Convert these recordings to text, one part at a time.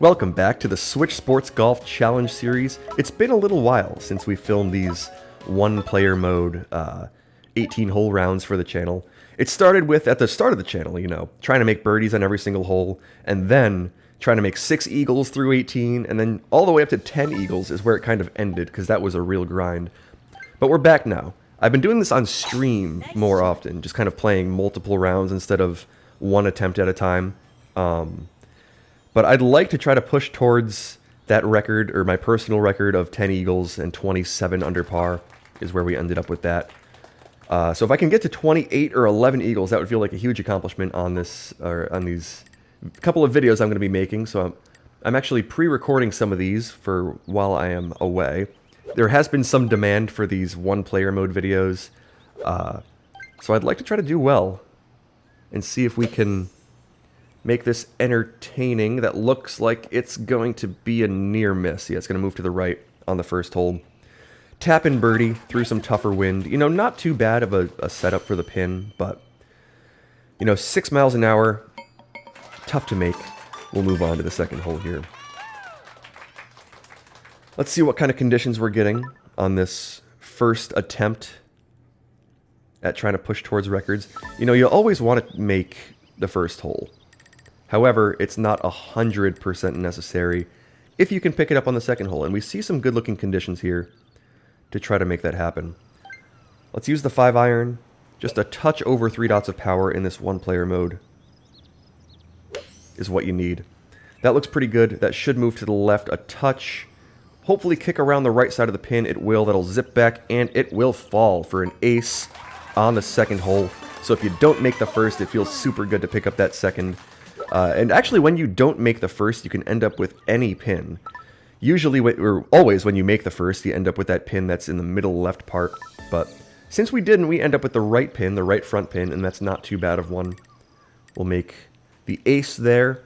Welcome back to the Switch Sports Golf Challenge series. It's been a little while since we filmed these one-player mode 18-hole rounds for the channel. It started with, at the start of the channel, trying to make birdies on every single hole, and then trying to make 6 eagles through 18, and then all the way up to 10 eagles is where it kind of ended, because that was a real grind. But we're back now. I've been doing this on stream more often, just kind of playing multiple rounds instead of one attempt at a time. But I'd like to try to push towards that record, or my personal record of 10 eagles and 27 under par is where we ended up with that. So if I can get to 28 or 11 eagles, that would feel like a huge accomplishment on this, or on these couple of videos I'm going to be making. So I'm actually pre-recording some of these for while I am away. There has been some demand for these one-player mode videos, so I'd like to try to do well and see if we can make this entertaining. That looks like it's going to be a near miss. Yeah, it's going to move to the right on the first hole. Tap in birdie through some tougher wind. Not too bad of a setup for the pin, but 6 miles an hour, tough to make. We'll move on to the second hole here. Let's see what kind of conditions we're getting on this first attempt at trying to push towards records. You always want to make the first hole. However, it's not 100% necessary if you can pick it up on the second hole. And we see some good-looking conditions here to try to make that happen. Let's use the 5-iron. Just a touch over 3 dots of power in this one-player mode is what you need. That looks pretty good. That should move to the left a touch. Hopefully kick around the right side of the pin. It will. That'll zip back, and it will fall for an ace on the second hole. So if you don't make the first, it feels super good to pick up that second. And actually, when you don't make the first, you can end up with any pin. Usually, or always, when you make the first, you end up with that pin that's in the middle left part. But since we didn't, we end up with the right pin, the right front pin, and that's not too bad of one. We'll make the ace there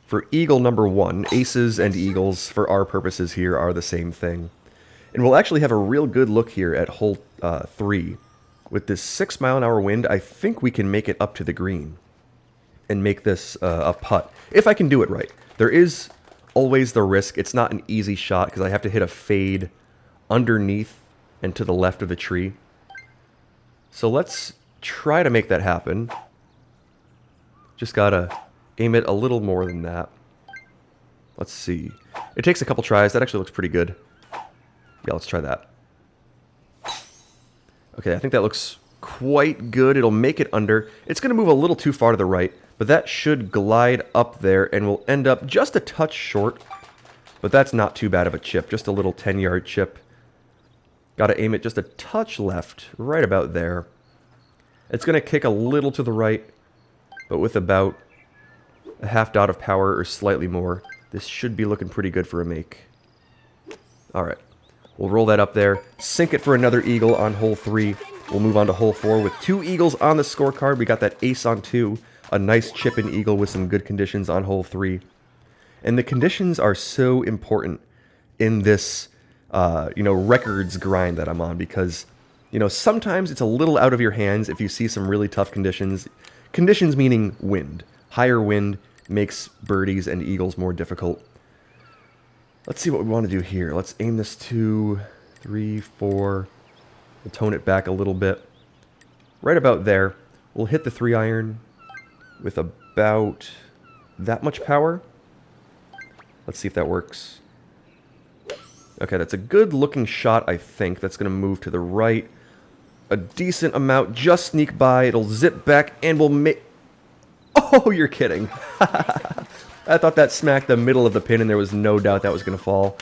for eagle number 1. Aces and eagles, for our purposes here, are the same thing. And we'll actually have a real good look here at hole 3. With this 6-mile-an-hour wind, I think we can make it up to the green and make this a putt, if I can do it right. There is always the risk. It's not an easy shot, because I have to hit a fade underneath and to the left of the tree. So let's try to make that happen. Just gotta aim it a little more than that. Let's see. It takes a couple tries. That actually looks pretty good. Yeah, let's try that. Okay, I think that looks quite good. It'll make it under. It's going to move a little too far to the right, but that should glide up there and will end up just a touch short. But that's not too bad of a chip. Just a little 10-yard chip. Got to aim it just a touch left, right about there. It's going to kick a little to the right, but with about a half dot of power or slightly more, this should be looking pretty good for a make. All right. We'll roll that up there, sink it for another eagle on hole 3. We'll move on to hole 4 with 2 eagles on the scorecard. We got that ace on 2, a nice chip and eagle with some good conditions on hole 3. And the conditions are so important in this, records grind that I'm on, because, sometimes it's a little out of your hands if you see some really tough conditions. Conditions meaning wind. Higher wind makes birdies and eagles more difficult. Let's see what we want to do here. Let's aim this 2, 3, 4. We'll tone it back a little bit. Right about there. We'll hit the 3-iron with about that much power. Let's see if that works. Okay, that's a good looking shot, I think. That's going to move to the right a decent amount. Just sneak by. It'll zip back and we'll make... Oh, you're kidding. I thought that smacked the middle of the pin, and there was no doubt that was going to fall.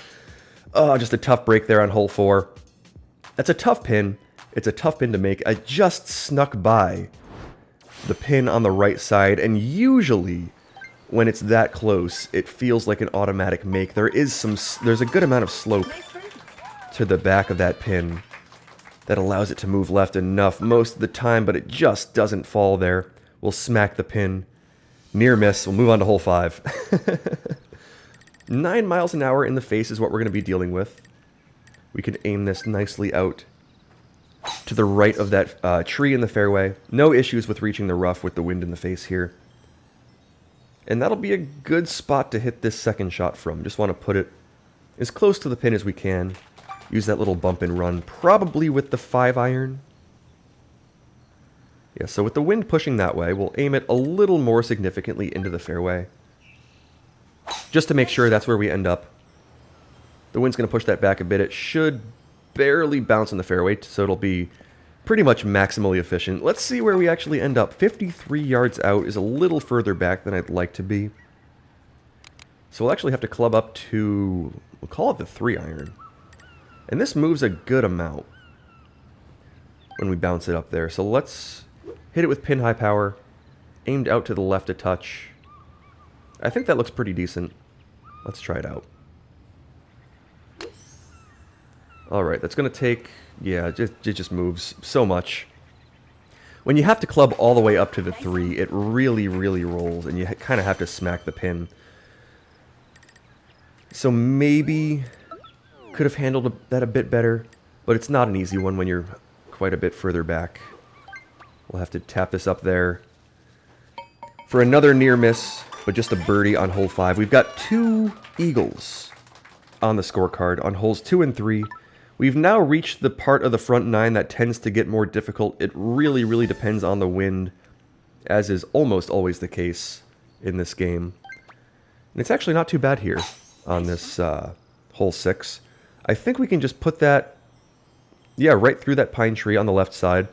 Oh, just a tough break there on hole 4. That's a tough pin. It's a tough pin to make. I just snuck by the pin on the right side, and usually when it's that close, it feels like an automatic make. There's a good amount of slope to the back of that pin that allows it to move left enough most of the time, but it just doesn't fall there. We'll smack the pin. Near miss. We'll move on to hole 5. 9 miles an hour in the face is what we're going to be dealing with. We can aim this nicely out to the right of that tree in the fairway. No issues with reaching the rough with the wind in the face here. And that'll be a good spot to hit this second shot from. Just want to put it as close to the pin as we can. Use that little bump and run, probably with the 5-iron. Yeah, so with the wind pushing that way, we'll aim it a little more significantly into the fairway. Just to make sure that's where we end up. The wind's going to push that back a bit. It should barely bounce in the fairway, so it'll be pretty much maximally efficient. Let's see where we actually end up. 53 yards out is a little further back than I'd like to be. So we'll actually have to club up to, we'll call it the 3-iron. And this moves a good amount when we bounce it up there. So let's hit it with pin high power, aimed out to the left a touch. I think that looks pretty decent. Let's try it out. Alright, that's going to take, yeah, it just moves so much. When you have to club all the way up to the 3, it really, really rolls, and you kind of have to smack the pin. So maybe could have handled that a bit better, but it's not an easy one when you're quite a bit further back. We'll have to tap this up there for another near miss, but just a birdie on hole 5. We've got 2 eagles on the scorecard on holes 2 and 3. We've now reached the part of the front 9 that tends to get more difficult. It really, really depends on the wind, as is almost always the case in this game. And it's actually not too bad here on this hole 6. I think we can just put that, yeah, right through that pine tree on the left side.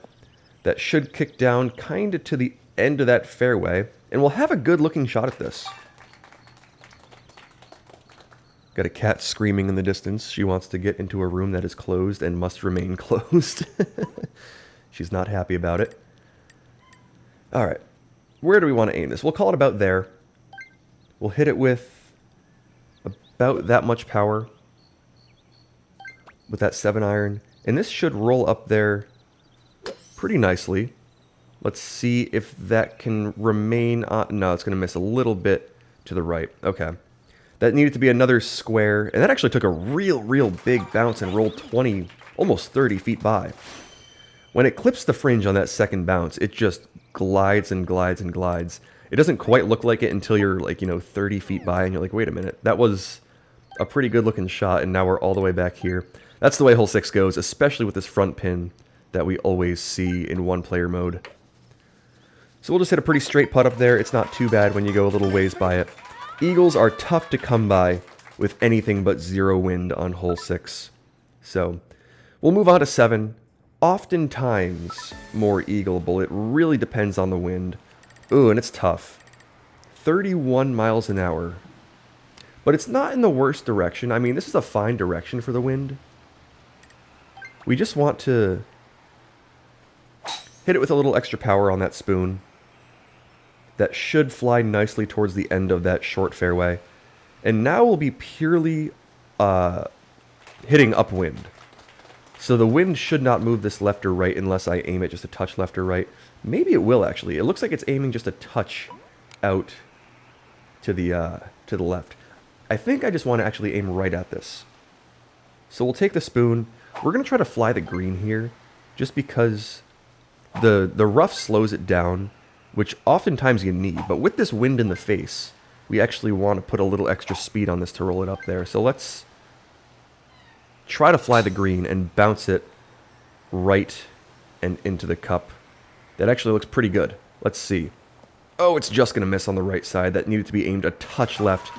That should kick down kind of to the end of that fairway, and we'll have a good looking shot at this. Got a cat screaming in the distance. She wants to get into a room that is closed and must remain closed. She's not happy about it. Alright. Where do we want to aim this? We'll call it about there. We'll hit it with about that much power with that 7-iron. And this should roll up there pretty nicely. Let's see if that can remain on... No, it's going to miss a little bit to the right. Okay. That needed to be another square, and that actually took a real big bounce and rolled 20, almost 30 feet by. When it clips the fringe on that second bounce, it just glides and glides and glides. It doesn't quite look like it until you're like, 30 feet by, and you're like, wait a minute, that was a pretty good looking shot, and now we're all the way back here. That's the way hole 6 goes, especially with this front pin that we always see in one-player mode. So we'll just hit a pretty straight putt up there. It's not too bad when you go a little ways by it. Eagles are tough to come by with anything but 0 wind on hole 6. So we'll move on to 7. Oftentimes more eagleable. It really depends on the wind. Ooh, and it's tough. 31 miles an hour. But it's not in the worst direction. I mean, this is a fine direction for the wind. We just want to hit it with a little extra power on that spoon. That should fly nicely towards the end of that short fairway. And now we'll be purely hitting upwind. So the wind should not move this left or right unless I aim it just a touch left or right. Maybe it will actually. It looks like it's aiming just a touch out to the left. I think I just want to actually aim right at this. So we'll take the spoon. We're going to try to fly the green here just because the rough slows it down, which oftentimes you need. But with this wind in the face, we actually want to put a little extra speed on this to roll it up there. So let's try to fly the green and bounce it right and into the cup. That actually looks pretty good. Let's see. Oh, it's just going to miss on the right side. That needed to be aimed a touch left.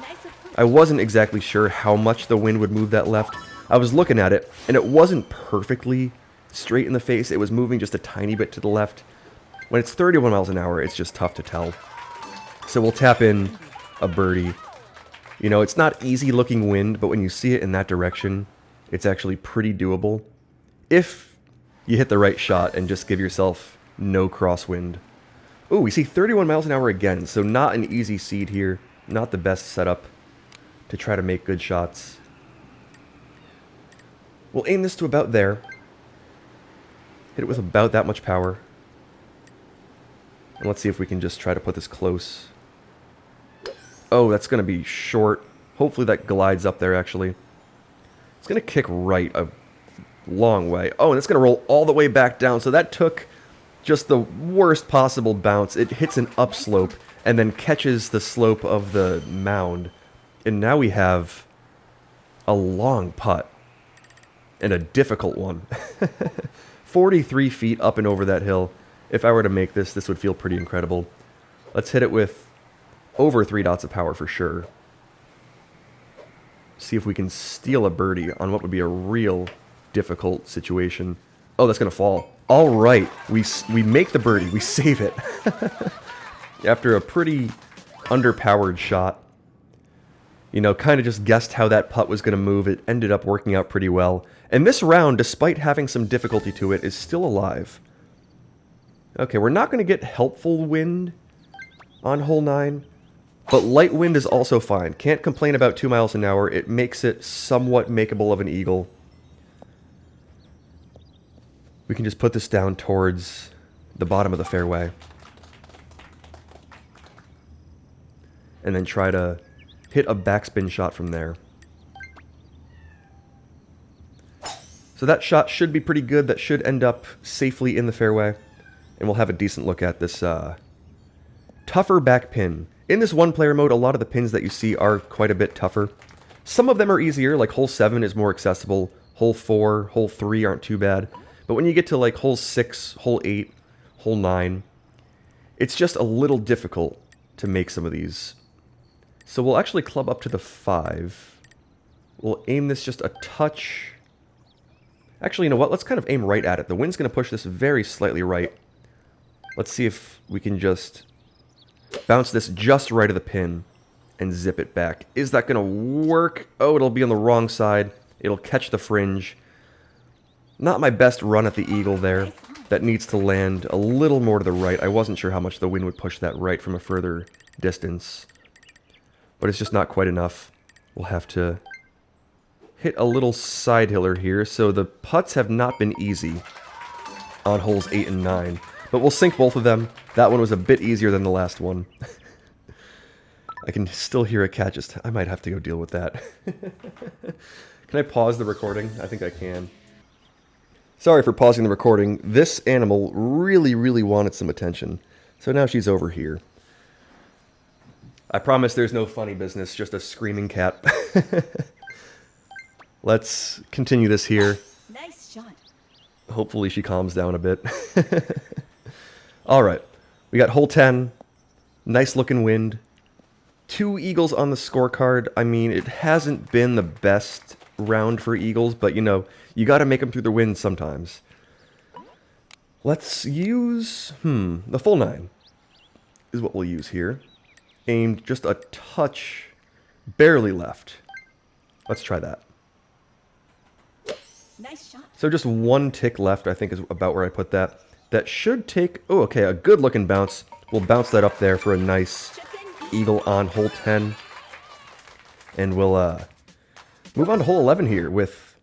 I wasn't exactly sure how much the wind would move that left. I was looking at it, and it wasn't perfectly straight in the face. It was moving just a tiny bit to the left. When it's 31 miles an hour, it's just tough to tell. So we'll tap in a birdie. It's not easy looking wind, but when you see it in that direction, it's actually pretty doable. If you hit the right shot and just give yourself no crosswind. Ooh, we see 31 miles an hour again, so not an easy seed here. Not the best setup to try to make good shots. We'll aim this to about there. Hit it with about that much power. And let's see if we can just try to put this close. Oh, that's going to be short. Hopefully that glides up there, actually. It's going to kick right a long way. Oh, and it's going to roll all the way back down. So that took just the worst possible bounce. It hits an upslope and then catches the slope of the mound. And now we have a long putt. And a difficult one. 43 feet up and over that hill. If I were to make this, this would feel pretty incredible. Let's hit it with over 3 dots of power for sure. See if we can steal a birdie on what would be a real difficult situation. Oh, that's going to fall. All right. We make the birdie. We save it. After a pretty underpowered shot. You know, kind of just guessed how that putt was going to move. It ended up working out pretty well. And this round, despite having some difficulty to it, is still alive. Okay, we're not going to get helpful wind on hole 9. But light wind is also fine. Can't complain about 2 miles an hour. It makes it somewhat makeable of an eagle. We can just put this down towards the bottom of the fairway. And then try to hit a backspin shot from there. So that shot should be pretty good. That should end up safely in the fairway. And we'll have a decent look at this tougher back pin. In this one-player mode, a lot of the pins that you see are quite a bit tougher. Some of them are easier, like hole 7 is more accessible. Hole 4, hole 3 aren't too bad. But when you get to like hole 6, hole 8, hole 9, it's just a little difficult to make some of these. So we'll actually club up to the 5. We'll aim this just a touch. Actually, you know what? Let's kind of aim right at it. The wind's going to push this very slightly right. Let's see if we can just bounce this just right of the pin and zip it back. Is that going to work? Oh, it'll be on the wrong side. It'll catch the fringe. Not my best run at the eagle there. That needs to land a little more to the right. I wasn't sure how much the wind would push that right from a further distance. But it's just not quite enough. We'll have to hit a little side hiller here. So the putts have not been easy on holes 8 and 9. But we'll sink both of them. That one was a bit easier than the last one. I can still hear a cat just... I might have to go deal with that. Can I pause the recording? I think I can. Sorry for pausing the recording. This animal really, really wanted some attention. So now she's over here. I promise there's no funny business, just a screaming cat. Let's continue this here. Nice shot. Hopefully she calms down a bit. Alright, we got hole 10. Nice looking wind. 2 eagles on the scorecard. I mean, it hasn't been the best round for eagles, but you know, you gotta make them through the wind sometimes. Let's use, the full 9 is what we'll use here. Aimed just a touch, barely left. Let's try that. Nice shot. So just 1 tick left, I think is about where I put that. That should take, oh, okay, a good looking bounce. We'll bounce that up there for a nice eagle on hole 10. And we'll move on to hole 11 here with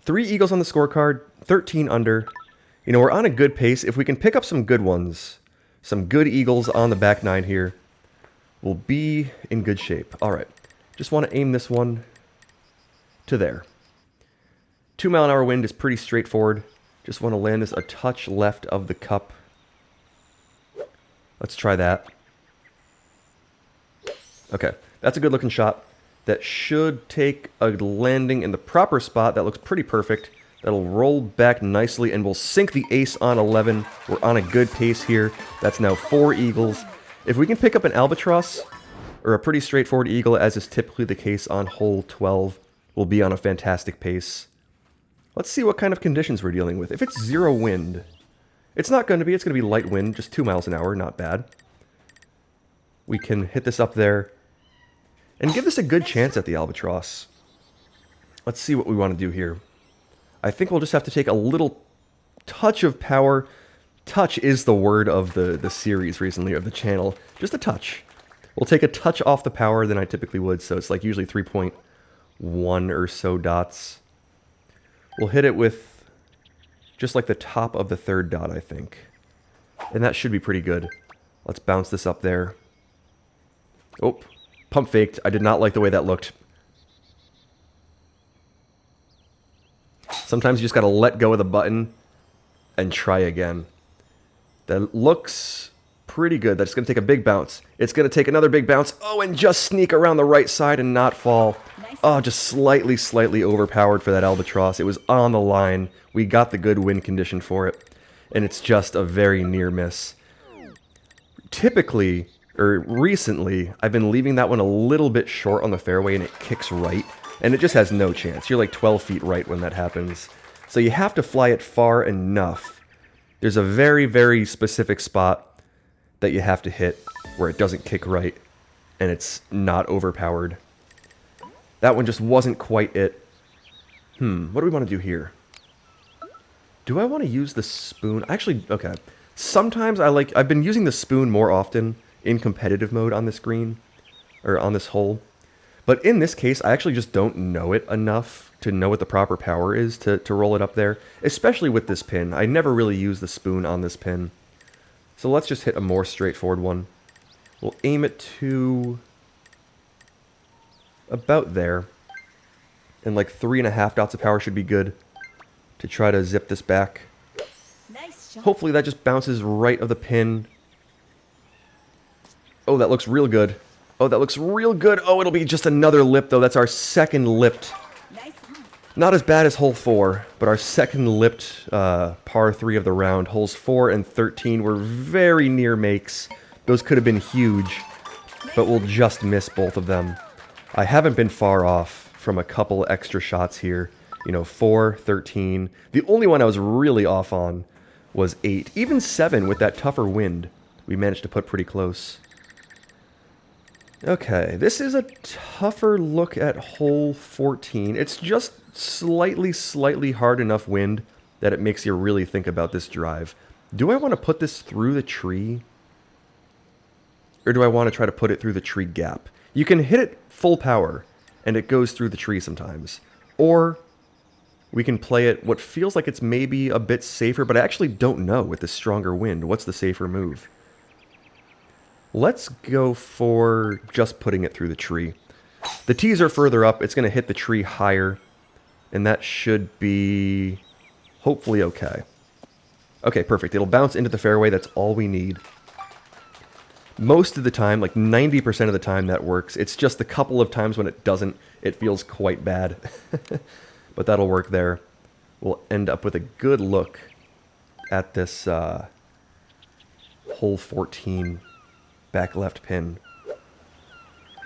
3 eagles on the scorecard, 13 under. You know, we're on a good pace. If we can pick up some good ones, some good eagles on the back 9 here, we'll be in good shape. All right, just want to aim this one to there. 2 mile an hour wind is pretty straightforward. Just want to land this a touch left of the cup. Let's try that. Okay, that's a good looking shot. That should take a landing in the proper spot. That looks pretty perfect. That'll roll back nicely and we'll sink the ace on 11. We're on a good pace here. That's now 4 eagles. If we can pick up an albatross, or a pretty straightforward eagle, as is typically the case on hole 12, we'll be on a fantastic pace. Let's see what kind of conditions we're dealing with. If it's 0 wind, it's not going to be. It's going to be light wind, just 2 miles an hour, not bad. We can hit this up there and give this a good chance at the albatross. Let's see what we want to do here. I think we'll just have to take a little touch of power. Touch is the word of the series recently, of the channel. Just a touch. We'll take a touch off the power than I typically would, so it's like usually 3.1 or so dots. We'll hit it with just like the top of the 3rd dot, I think. And that should be pretty good. Let's bounce this up there. Oh, pump faked. I did not like the way that looked. Sometimes you just gotta let go of the button and try again. That looks pretty good. That's going to take a big bounce. It's going to take another big bounce. Oh, and just sneak around the right side and not fall. Oh, just slightly overpowered for that albatross. It was on the line. We got the good wind condition for it. And it's just a very near miss. Typically, or recently, I've been leaving that one a little bit short on the fairway and it kicks right. And it just has no chance. You're like 12 feet right when that happens. So you have to fly it far enough. There's a very specific spot that you have to hit where it doesn't kick right and it's not overpowered. That one just wasn't quite it. What do we want to do here? Do I want to use the spoon? Actually, okay. Sometimes I've been using the spoon more often in competitive mode on this green, or on this hole. But in this case, I actually just don't know it enough to know what the proper power is to roll it up there. Especially with this pin. I never really use the spoon on this pin. So let's just hit a more straightforward one. We'll aim it to about there. And like 3.5 dots of power should be good to try to zip this back. Nice shot. Hopefully that just bounces right of the pin. Oh, that looks real good. Oh, that looks real good. Oh, it'll be just another lip, though. That's our second lipped. Nice. Not as bad as hole 4, but our second lipped par 3 of the round. Holes 4 and 13 were very near makes. Those could have been huge, but we'll just miss both of them. I haven't been far off from a couple extra shots here. You know, 4, 13. The only one I was really off on was 8. Even 7 with that tougher wind. We managed to put pretty close. Okay, this is a tougher look at hole 14. It's just slightly hard enough wind that it makes you really think about this drive. Do I want to put this through the tree? Or do I want to try to put it through the tree gap? You can hit it full power, and it goes through the tree sometimes. Or we can play it what feels like it's maybe a bit safer, but I actually don't know with the stronger wind. What's the safer move? Let's go for just putting it through the tree. The tees are further up. It's going to hit the tree higher. And that should be hopefully okay. Okay, perfect. It'll bounce into the fairway. That's all we need. Most of the time, like 90% of the time that works. It's just a couple of times when it doesn't, it feels quite bad. But that'll work there. We'll end up with a good look at this hole 14 back left pin.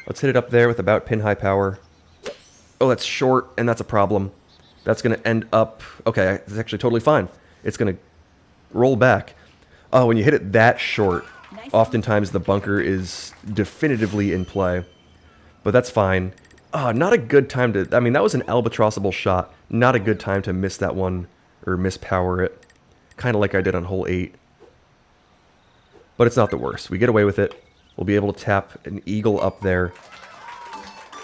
Let's hit it up there with about pin high power. Oh, that's short, and that's a problem. That's going to end up... Okay, it's actually totally fine. It's going to roll back. Oh, when you hit it that short, oftentimes the bunker is definitively in play. But that's fine. Oh, not a good time to... I mean, that was an albatrossable shot. Not a good time to miss that one, or mispower it. Kind of like I did on hole 8. But it's not the worst. We get away with it. We'll be able to tap an eagle up there.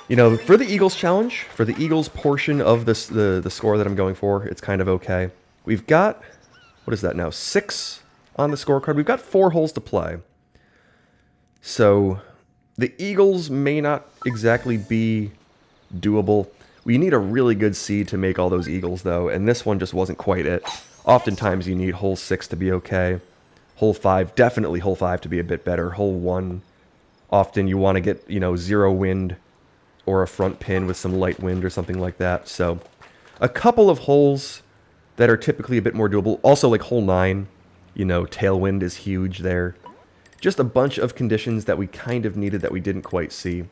You know, for the Eagles challenge, for the Eagles portion of this, the score that I'm going for, it's kind of okay. We've got, what is that now, 6 on the scorecard. We've got 4 holes to play. So, the Eagles may not exactly be doable. We need a really good seed to make all those Eagles, though, and this one just wasn't quite it. Oftentimes you need hole 6 to be okay. Hole 5, definitely hole 5 to be a bit better. Hole 1, often you want to get, you know, 0 wind or a front pin with some light wind or something like that. So, a couple of holes that are typically a bit more doable. Also, like hole 9, you know, tailwind is huge there. Just a bunch of conditions that we kind of needed that we didn't quite see.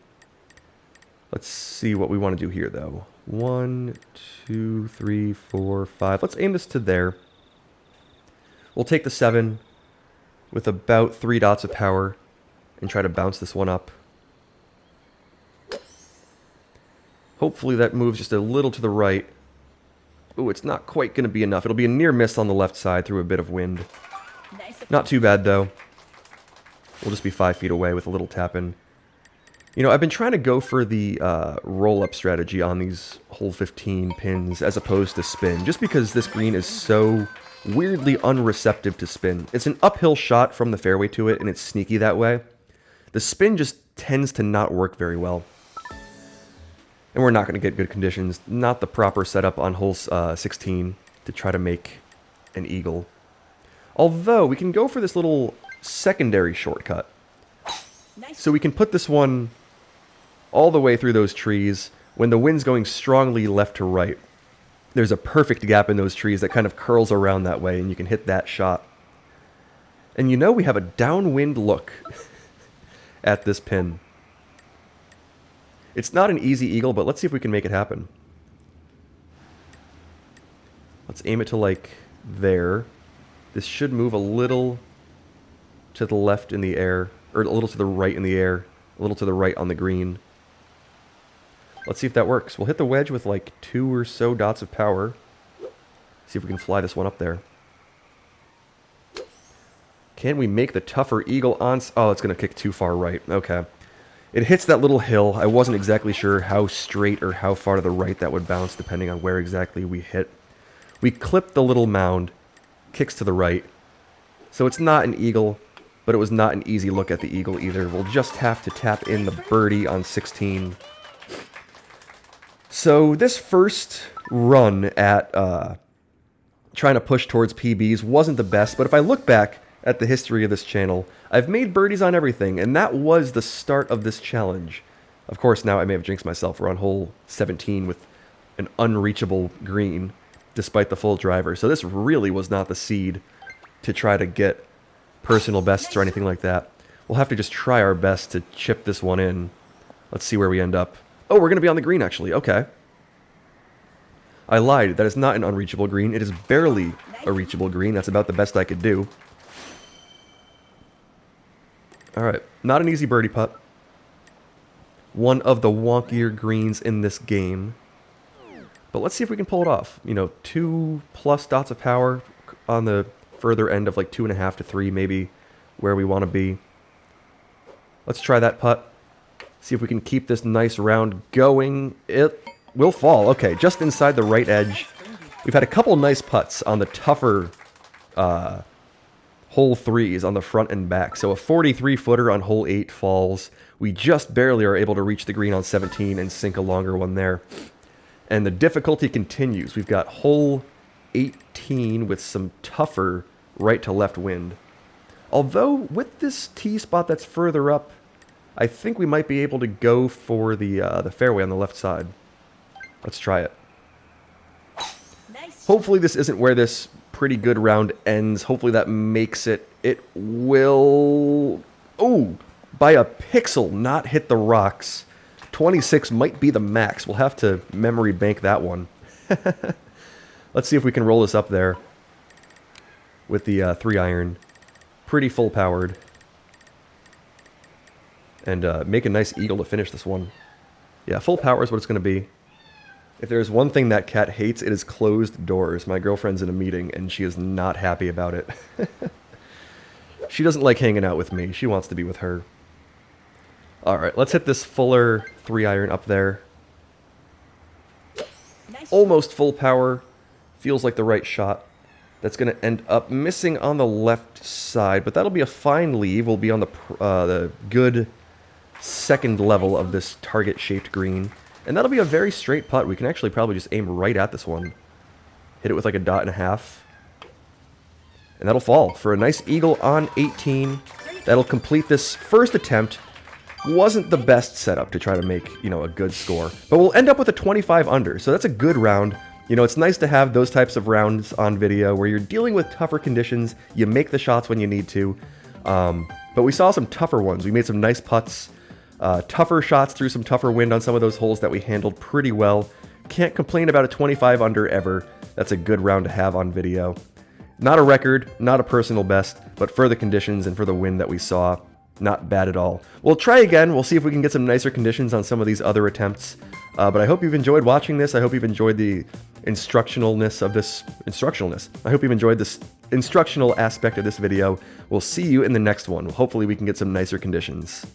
Let's see what we want to do here, though. 1, 2, 3, 4, 5. Let's aim this to there. We'll take the 7 with about 3 dots of power and try to bounce this one up. Hopefully that moves just a little to the right. Ooh, it's not quite going to be enough. It'll be a near miss on the left side through a bit of wind. Not too bad, though. We'll just be 5 feet away with a little tap in. You know, I've been trying to go for the roll-up strategy on these hole 15 pins as opposed to spin, just because this green is so weirdly unreceptive to spin. It's an uphill shot from the fairway to it, and it's sneaky that way. The spin just tends to not work very well. And we're not going to get good conditions. Not the proper setup on hole 16 to try to make an eagle. Although, we can go for this little secondary shortcut. Nice. So we can put this one all the way through those trees when the wind's going strongly left to right. There's a perfect gap in those trees that kind of curls around that way, and you can hit that shot. And you know we have a downwind look at this pin. It's not an easy eagle, but let's see if we can make it happen. Let's aim it to like there. This should move a little to the left in the air, or a little to the right in the air, a little to the right on the green. Let's see if that works. We'll hit the wedge with like 2 or so dots of power. See if we can fly this one up there. Can we make the tougher eagle on... Oh, it's going to kick too far right. Okay. It hits that little hill. I wasn't exactly sure how straight or how far to the right that would bounce, depending on where exactly we hit. We clipped the little mound. Kicks to the right. So it's not an eagle, but it was not an easy look at the eagle either. We'll just have to tap in the birdie on 16. So this first run at trying to push towards PBs wasn't the best, but if I look back at the history of this channel, I've made birdies on everything, and that was the start of this challenge. Of course, now I may have jinxed myself. We're on hole 17 with an unreachable green, despite the full driver. So this really was not the seed to try to get personal bests or anything like that. We'll have to just try our best to chip this one in. Let's see where we end up. Oh, we're going to be on the green, actually. Okay. I lied. That is not an unreachable green. It is barely a reachable green. That's about the best I could do. Alright. Not an easy birdie putt. One of the wonkier greens in this game. But let's see if we can pull it off. You know, 2+ dots of power on the further end of like 2.5 to 3, maybe, where we want to be. Let's try that putt. See if we can keep this nice round going. It will fall. Okay, just inside the right edge. We've had a couple nice putts on the tougher hole 3s on the front and back. So a 43-footer on hole 8 falls. We just barely are able to reach the green on 17 and sink a longer one there. And the difficulty continues. We've got hole 18 with some tougher right to left wind. Although with this tee spot that's further up, I think we might be able to go for the fairway on the left side. Let's try it. Nice. Hopefully this isn't where this pretty good round ends. Hopefully that makes it. It will... Oh! By a pixel, not hit the rocks. 26 might be the max. We'll have to memory bank that one. Let's see if we can roll this up there with the 3-iron. Pretty full-powered. And make a nice eagle to finish this one. Yeah, full power is what it's going to be. If there's one thing that cat hates, it is closed doors. My girlfriend's in a meeting, and she is not happy about it. She doesn't like hanging out with me. She wants to be with her. Alright, let's hit this fuller 3-iron up there. Nice. Almost full power. Feels like the right shot. That's going to end up missing on the left side, but that'll be a fine leave. We'll be on the good second level of this target-shaped green. And that'll be a very straight putt. We can actually probably just aim right at this one. Hit it with like a 1.5. And that'll fall for a nice eagle on 18. That'll complete this first attempt. Wasn't the best setup to try to make, you know, a good score. But we'll end up with a 25 under, so that's a good round. You know, it's nice to have those types of rounds on video where you're dealing with tougher conditions. You make the shots when you need to. But we saw some tougher ones. We made some nice putts. Tougher shots through some tougher wind on some of those holes that we handled pretty well. Can't complain about a 25 under ever. That's a good round to have on video. Not a record, not a personal best, but for the conditions and for the wind that we saw, not bad at all. We'll try again. We'll see if we can get some nicer conditions on some of these other attempts. But I hope you've enjoyed watching this. I hope you've enjoyed the instructionalness of this. I hope you've enjoyed this instructional aspect of this video. We'll see you in the next one. Hopefully we can get some nicer conditions.